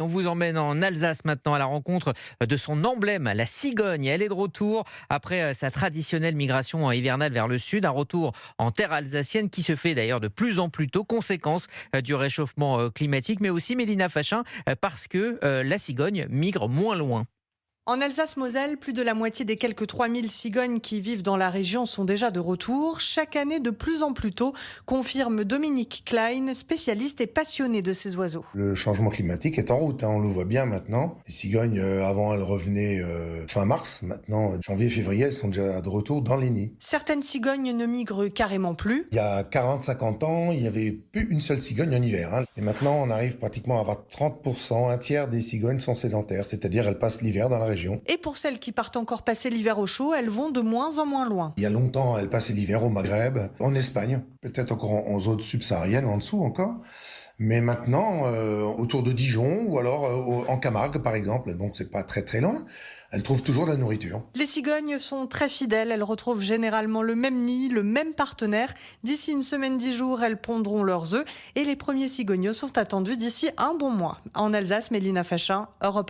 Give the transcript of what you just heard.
On vous emmène en Alsace maintenant à la rencontre de son emblème, la cigogne. Elle est de retour après sa traditionnelle migration hivernale vers le sud. Un retour en terre alsacienne qui se fait d'ailleurs de plus en plus tôt, conséquence du réchauffement climatique, mais aussi, Mélina Fachin, parce que la cigogne migre moins loin. En Alsace-Moselle, plus de la moitié des quelques 3000 cigognes qui vivent dans la région sont déjà de retour. Chaque année, de plus en plus tôt, confirme Dominique Klein, spécialiste et passionné de ces oiseaux. Le changement climatique est en route, on le voit bien maintenant. Les cigognes, avant, elles revenaient fin mars. Maintenant, janvier, février, elles sont déjà de retour dans les nids. Certaines cigognes ne migrent carrément plus. Il y a 40-50 ans, il n'y avait plus une seule cigogne en hiver. Et maintenant, on arrive pratiquement à avoir 30%, un tiers des cigognes sont sédentaires, c'est-à-dire elles passent l'hiver dans la région. Et pour celles qui partent encore passer l'hiver au chaud, elles vont de moins en moins loin. Il y a longtemps, elles passaient l'hiver au Maghreb, en Espagne, peut-être encore en zone subsaharienne, en dessous encore. Mais maintenant, autour de Dijon ou alors en Camargue, par exemple, donc c'est pas très très loin, elles trouvent toujours de la nourriture. Les cigognes sont très fidèles, elles retrouvent généralement le même nid, le même partenaire. D'ici une semaine, 10 jours, elles pondront leurs œufs et les premiers cigogneaux sont attendus d'ici un bon mois. En Alsace, Mélina Fachin, Europe 1.